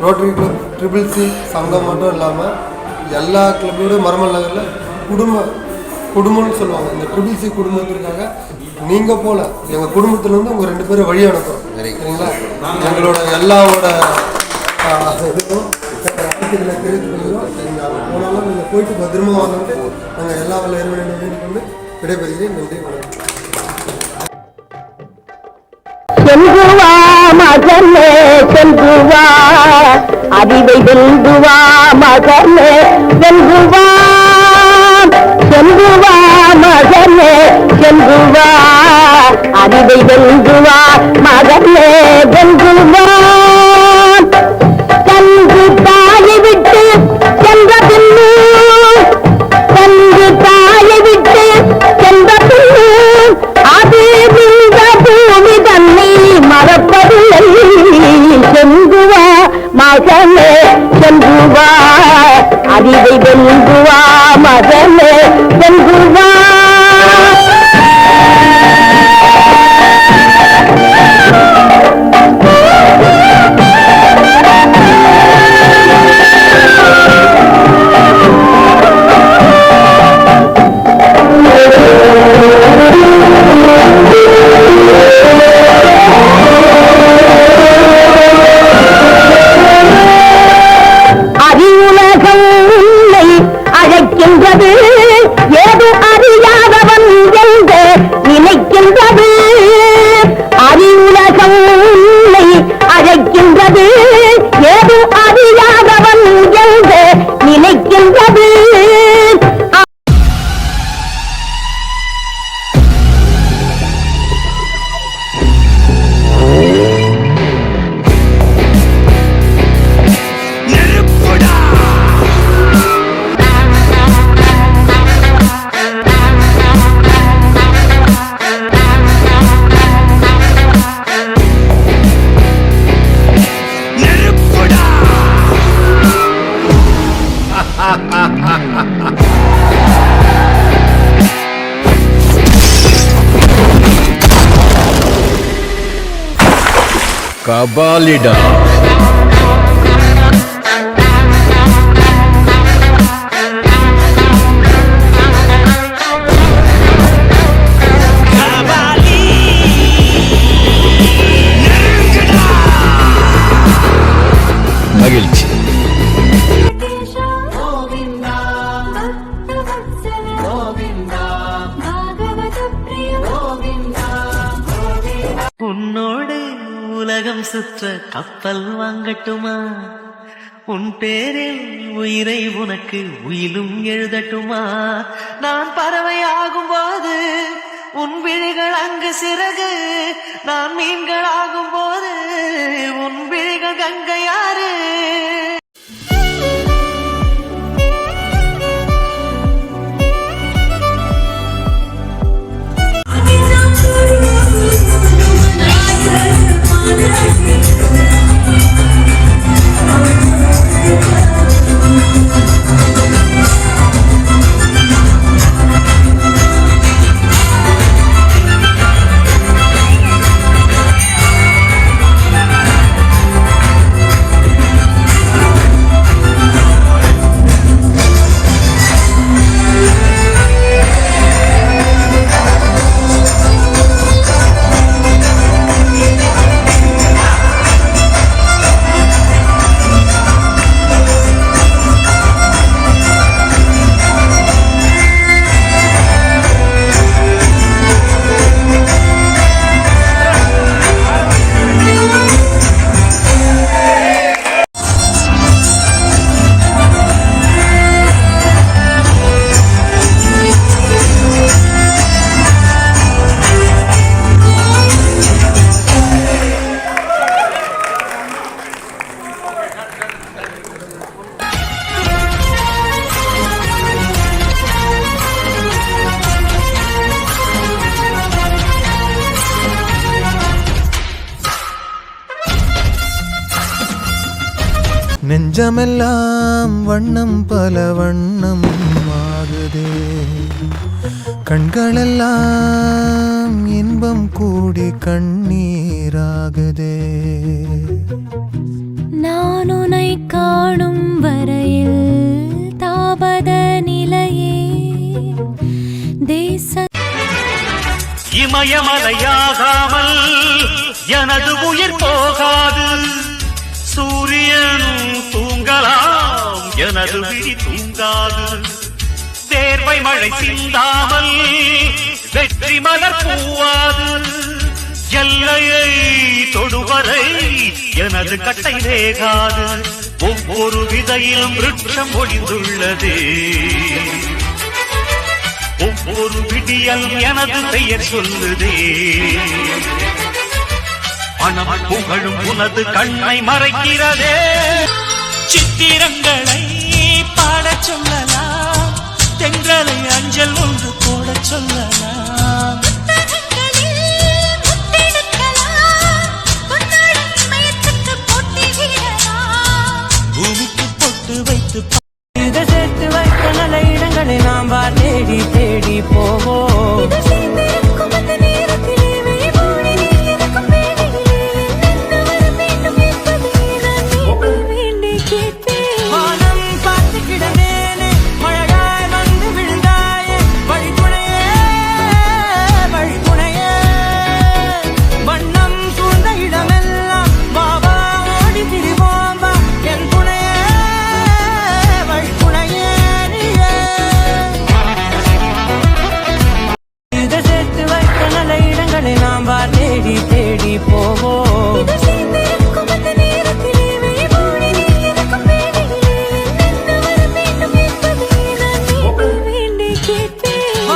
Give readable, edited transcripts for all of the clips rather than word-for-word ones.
Rotary club triple-C சங்கம் மட்டும் இல்லாமல் எல்லா கிளப்போட மரமல் நகரில் குடும்பம்னு சொல்லுவாங்க. இந்த ட்ரிபிள்-சி குடும்பத்திற்காக நீங்கள் போல் எங்கள் குடும்பத்துலேருந்து உங்கள் 2 பேரை வழி அனுப்புகிறோம். சரிங்களா? எங்களோட எல்லாவோட இதுவும் வாழ்த்துக்களை தெரிவித்துக் கொள்கிறோம். நீங்கள் போனாலும் நீங்கள் போயிட்டு பத்திரமா வாங்கிட்டு நாங்கள் எல்லா இறைவனையும் வேண்டிக் கொண்டு விடைபெறுகிறேன். நன்றி, வணக்கம். செல்குவா மகனே செல்குவா, அறிவை வெல்குவா மகனே வெல்குவா, செல்குவா மகனே செல்குவா, அறிவை வெல்குவா மகனே வெல்குவா. தந்து தாயை விட்டு சென்ற பின்னு, தந்து தாயை விட்டு சென்ற பின்னு, அது இந்த பூமி தன்னை மறப்பதில்லை. செல்குவா மகனே செல்குவா, அறிவை வெல்குவா மகனே வெல்குவா. அழைக்கின்றது ஏது அறியாதவன் என்று நினைக்கின்றது, அறிவுலகம் அழைக்கின்றது ஏது அறியாதவன் என்று நினைக்கின்றது. Kabalida. மகிழ்ச்சி. உன்னோடு உலகம் சுற்ற கப்பல் வாங்கட்டுமா, உன் பேரில் உயிரை உனக்கு உயிலும் எழுதட்டுமா. நான் பறவை ஆகும் போது உன் விழிகள் அங்கு சிறகு, நான் மீன்கள் ஆகும் போது உன் விழிகள் கங்கையாறு. நெஞ்சமெல்லாம் வண்ணம் பல வண்ணம் ஆகுதே, கண்களெல்லாம் இன்பம் கூடி கண்ணீராகுதே. நான் உன்னை காணும் வரையில் தாபத நிலையே தேச இமயமலையாகாமல் எனது உயிர் போகாது. சூரியன் தூங்கலாம், எனது விழி தூங்காது. தேர்வை மழை சிந்தாமல் வெற்றி மலர் பூவாது. எல்லையை தொடுவரை எனது கட்டை வேகாது. ஒவ்வொரு விதையிலும் விருட்சம் ஒளிந்துள்ளது. ஒவ்வொரு விடியலும் எனது பெயர் சொல்லுதே. பணம் புகழும் உனது கண்ணை மறைக்கிறதே. சித்திரங்களை பாடச் சொல்லலாம், தென்றலை அஞ்சல் ஒன்று போடச் சொல்லலாம். பூமிக்கு பொட்டு வைத்து சேர்த்து வைத்த நல்ல இடங்களை நாம் தேடி தேடி போவோம். தேடி தேடி போவோம்.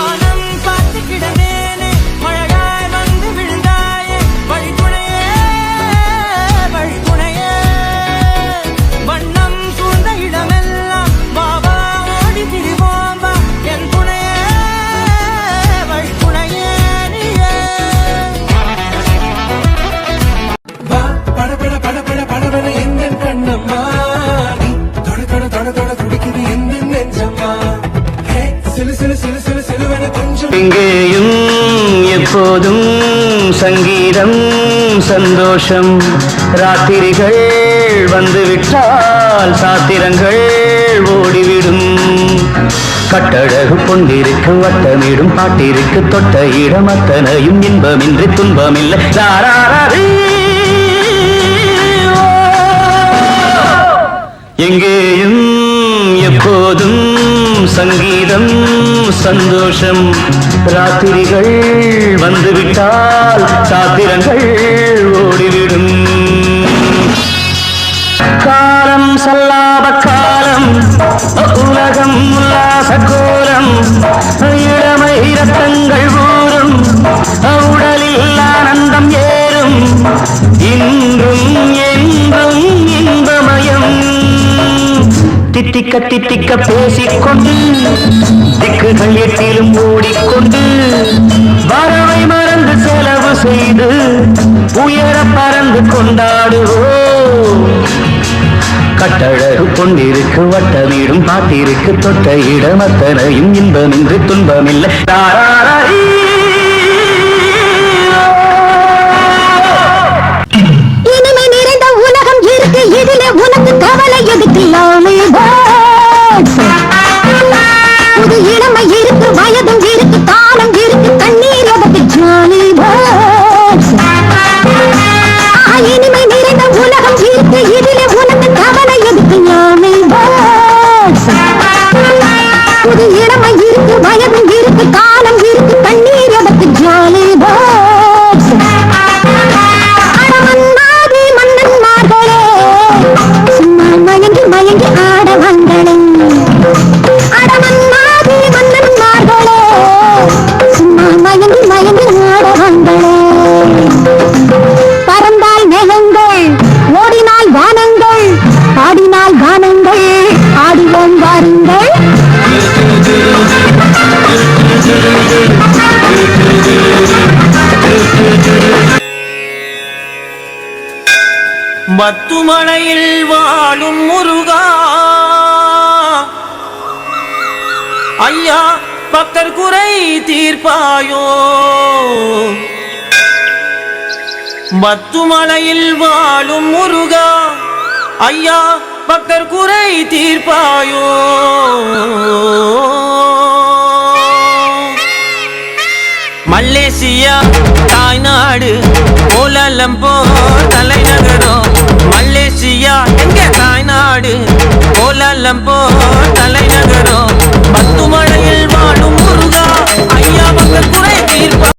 வானம் பார்த்து கிடந்தேனே, மழையாய் வந்து விழுந்தாயே. வழித்துணையே வழித்துணையே, வண்ணம் சூழ்ந்த இடமெல்லாம் பாபா ஓடி திரிவோம். என் துணையே வழித்துணையே நீயே. எங்கேயும் எப்போதும் சங்கீதம் சந்தோஷம். ராத்திரிகள் வந்துவிட்டால் சாத்திரங்கள் ஓடிவிடும். கட்டழகு கொண்டிருக்கு வட்டமிடும் பாட்டிற்கு தொட்ட இடம் அத்தனையும் இன்பமின்றி துன்பமில்லை. எங்கேயும் எப்போதும் சங்கீதம் சந்தோஷம். ராத்திரிகள் வந்துவிட்டால் சாத்திரங்கள் ஓடிவிடும். காலம் சல்லாப காலம், உலகம் உல்லாச கோலம். இளமை ரத்தங்கள் ஊறும், உடலில் ஆனந்தம் ஏறும். இன்றும் என்றும் இன்பமயம். தித்திக்க தித்திக்க பேசிக்கொண்டு திக்குகள் எட்டிலும் ஓடிக்கொண்டு வரவை மறந்து செலவு செய்து உயர பறந்து கொண்டாடுவோம். கட்டழகு கொண்டிருக்கு வட்டமிடும் பாட்டிற்கு தொட்ட இடம் அத்தனையும் இன்பமின்றி துன்பமில்லை. இனிமை நிறைந்த உலகம் இருக்கு, இதிலே உனக்கு கவலை எதுக்கில்லாமே. புது இளமை இருக்கு, வயதும் இருக்கு, காலம் இருக்கு, தண்ணீர் எதற்கு ஜாலி. இனிமை நிறைந்த உலகம் இருக்கு, இதிலே உனக்கு கவலை எதுக்கில்லாமே. புது இளமை இருக்கு, வயதும் இருக்கு, காலம் இருக்கு, தண்ணீர் எதற்கு ஜாலி. மயங்கி மயங்கி ஆடவங்களே, அடமன்னாதி மன்னன்மார்களே, சும்மா மயங்கி மயங்கி ஆடவங்களே. பறந்தால் மேகங்கள், ஓடினால் வானங்கள், பாடினால் கானங்கள், ஆடிவோம் வாருங்கள். பத்துமலையில் வாழும் முருகா, ஐயா பக்தர் குறை தீர்ப்பாயோ. பத்துமலையில் வாழும் முருகா, ஐயா பக்தர் குறை தீர்ப்பாயோ மலேசியா தாய்நாடு கோலாலம்பூர் தலைநகரம் மலேசியா எங்க தாய்நாடு கோலாலம்பூர் தலைநகரம் பத்து மழையில் வாழும் முருகா ஐயா பக்தர் குறை தீர்ப்பா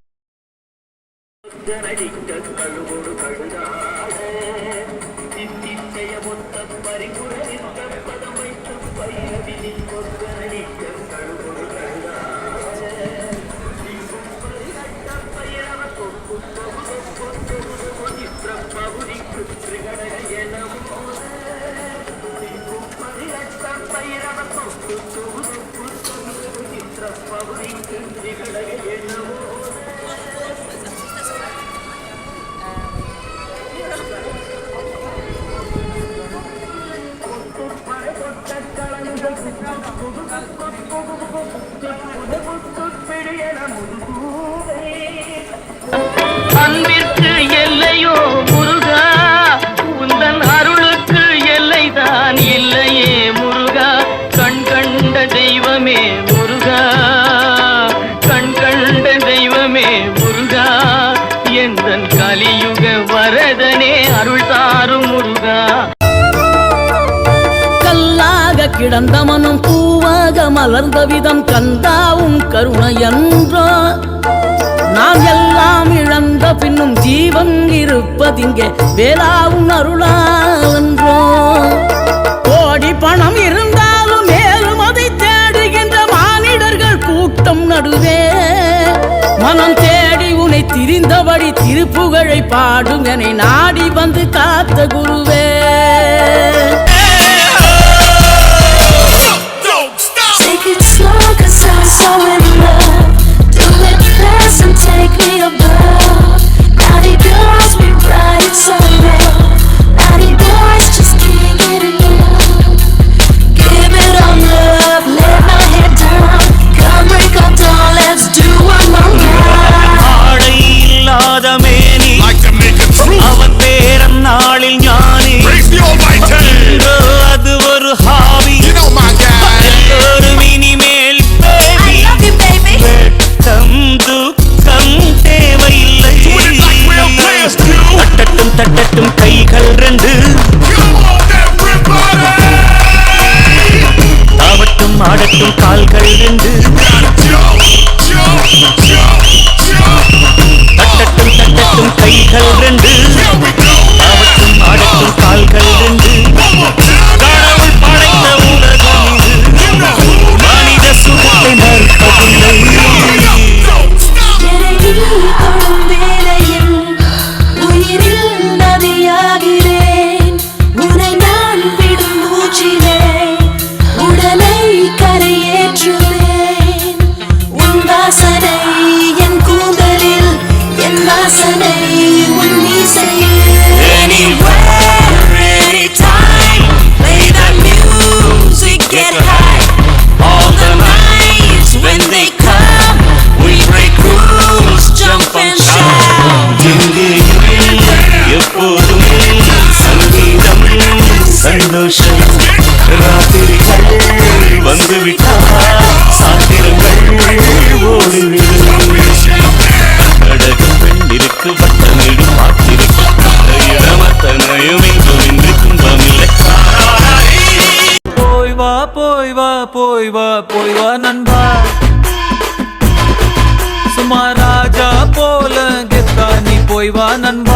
அன்பிற்கு எல்லையோ முருகா உந்தன் அருளுக்கு எல்லைதான் இல்லையே முருகா கண் கண்ட தெய்வமே முருகா கண் கண்ட தெய்வமே முருகா எந்தன் கலியுக வரதனே அருள் தாரும் முருகா கல்லாக கிடந்த மனம் பூவாக மலர்ந்த விதம் கந்தாவும் கருணை என்றோ நாம் எல்லாம் இழந்த பின்னும் ஜீவன் இருப்பதிங்கே வேளாவும் அருளாவென்றோ கோடி பணம் இருந்தாலும் மேலும் அதை தேடுகின்ற மானிடர்கள் கூட்டம் நடுவே மனம் தேடி உன்னை திரிந்தபடி திருப்புகழை பாடும் என்னை நாடி வந்து காத்த குருவே Take it slow, 'cause I'm so in love. Do it fast and take me above. Naughty girls, we ride it so well. Naughty boys just can't get enough. Give it all love, let my head down. Come break up down, let's do one more round. ஆடை இல்லாத மேனி அவன் பேரன் நாளில் ஞானி இன்றோ அது ஒரு hobby எல்லோரும் இனிமேல் I love you, baby. வெட்கம் துக்கம் தேவையில்லை தட்டட்டும் தட்டட்டும் கைகள் ரெண்டு தாவட்டும் ஆடட்டும் கால்கள் ரெண்டு தட்டட்டும் தட்டட்டும் கைகள் ரெண்டு தாவட்டும் ஆடட்டும் கால்கள் ரெண்டு கடவுள் படைத்த உலகம் இது மனித சுகத்தை மறுப்பதில்லை எடையில் தொடும் வேளையில் உயிரில் நதியாகிறேன் உன்னை நான் விடும் மூச்சிலே உடலை கரையேற்றுவேன் உன் வாசனை என் கூந்தலில் என் வாசனை உன் மீசையில் Anywhere, anytime, play that music, get high. All the nights when they come, we break rules, jump and shout. எங்கேயும் எப்போதும் சங்கீதம் சந்தோஷம் ராத்திரிகள் வந்துவிட்டால் சாத்திரங்கள் ஓடிவிடும் கடகம் பெண்டிருக்கு வட்டமிடும் மாத்திருக்கு இடமத்தனையும் எங்கும் இன்று துன்பமில்லை போய் வா போய் வா போய் வா போய் வா நண்பா சும்மா ராஜா போல கெத்தா நீ போய் வா நண்பா